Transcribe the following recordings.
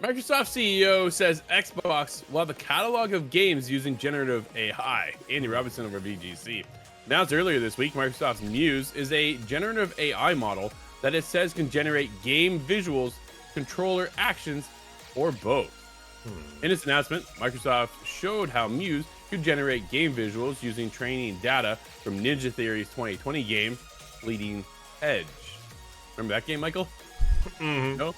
Microsoft CEO says Xbox will have a catalog of games using generative AI. Andy Robinson over VGC. Announced earlier this week, Microsoft's Muse is a generative AI model that it says can generate game visuals, controller actions, or both. In its announcement, Microsoft showed how Muse could generate game visuals using training data from Ninja Theory's 2020 game, Bleeding Edge. Remember that game, Michael? No?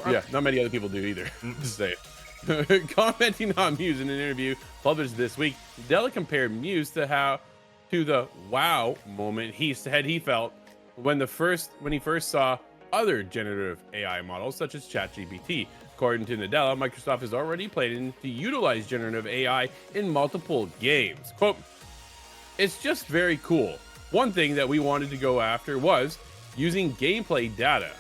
Yeah, not many other people do either. Just say it. Commenting on Muse in an interview published this week, Nadella compared Muse to the wow moment he said he felt when he first saw other generative AI models such as ChatGPT. According to Nadella, Microsoft is already planning to utilize generative AI in multiple games. Quote, "It's just very cool. One thing that we wanted to go after was using gameplay data.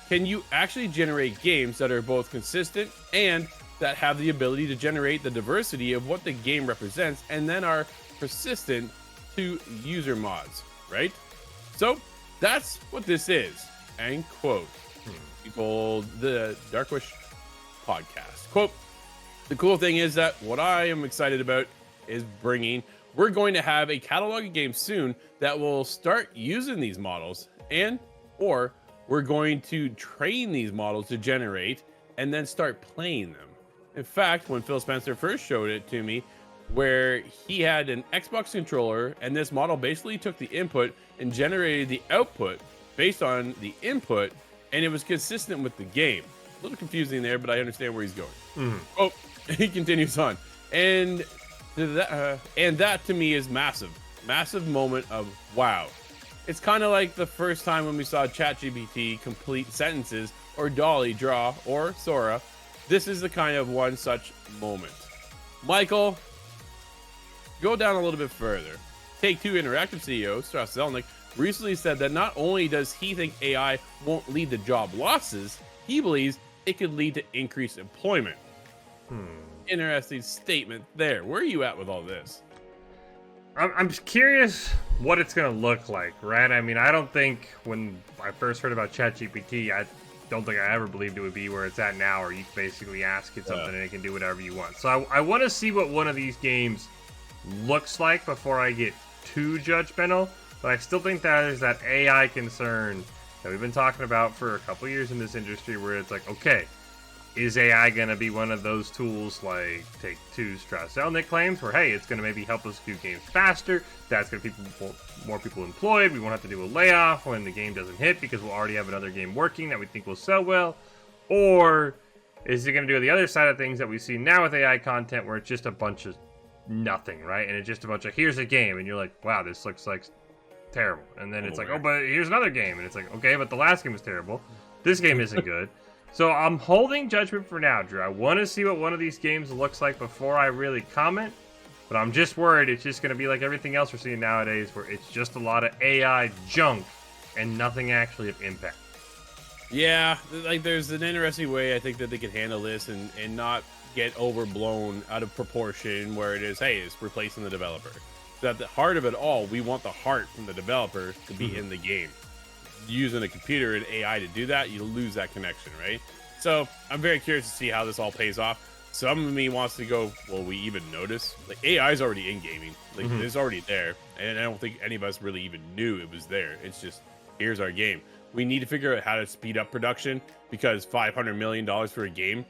Can you actually generate games that are both consistent and that have the ability to generate the diversity of what the game represents and then are persistent to user mods, right? So that's what this is." End quote. He told the Darkwish podcast. Quote, "The cool thing is that what I am excited about is we're going to have a catalog of games soon that will start using these models or we're going to train these models to generate and then start playing them. In fact, when Phil Spencer first showed it to me, where he had an Xbox controller and this model basically took the input and generated the output based on the input, and it was consistent with the game. A little confusing there, but I understand where he's going." Oh, he continues on. And that to me is massive moment of wow. It's kind of like the first time when we saw ChatGPT complete sentences, or Dolly draw, or Sora. This is the kind of one such moment. Michael, go down a little bit further. Take-Two Interactive CEO Strauss Zelnick recently said that not only does he think AI won't lead to job losses, he believes it could lead to increased employment. Interesting statement there. Where are you at with all this? I'm just curious what it's going to look like, right? I mean, I don't think when I first heard about ChatGPT, I don't think I ever believed it would be where it's at now, where you can basically ask it something and it can do whatever you want. So I want to see what one of these games looks like before I get too judgmental, but I still think that there's that AI concern that we've been talking about for a couple years in this industry, where it's like, okay, is AI going to be one of those tools like Take-Two Strauss Zelnick claims, where, hey, it's going to maybe help us do games faster, that's going to keep more people employed, we won't have to do a layoff when the game doesn't hit because we'll already have another game working that we think will sell well? Or is it going to do the other side of things that we see now with AI content, where it's just a bunch of nothing, right? And it's just a bunch of, here's a game, and you're like, wow, this looks like terrible. And then it's like, oh, but here's another game, and it's like, okay, but the last game was terrible. This game isn't good. So I'm holding judgment for now, Drew. I want to see what one of these games looks like before I really comment, but I'm just worried it's just going to be like everything else we're seeing nowadays, where it's just a lot of AI junk and nothing actually of impact. Yeah, like there's an interesting way I think that they could handle this and not get overblown out of proportion, where it is, hey, it's replacing the developer. So at the heart of it all, we want the heart from the developer to be in the game. Using a computer and AI to do that, you lose that connection, right? So I'm very curious to see how this all pays off. Some of me wants to go, well, we even notice? Like, AI is already in gaming. Like, it's already there. And I don't think any of us really even knew it was there. It's just, here's our game. We need to figure out how to speed up production, because $500 million for a game,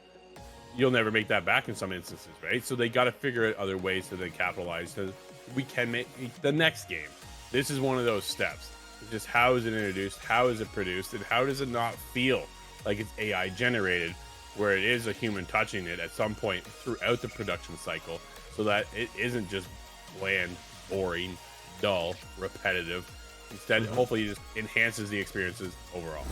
you'll never make that back in some instances, right? So they got to figure out other ways to then capitalize so we can make the next game. This is one of those steps. It's just, how is it introduced? How is it produced? And how does it not feel like it's AI generated, where it is a human touching it at some point throughout the production cycle, so that it isn't just bland, boring, dull, repetitive. Instead, hopefully it just enhances the experiences overall.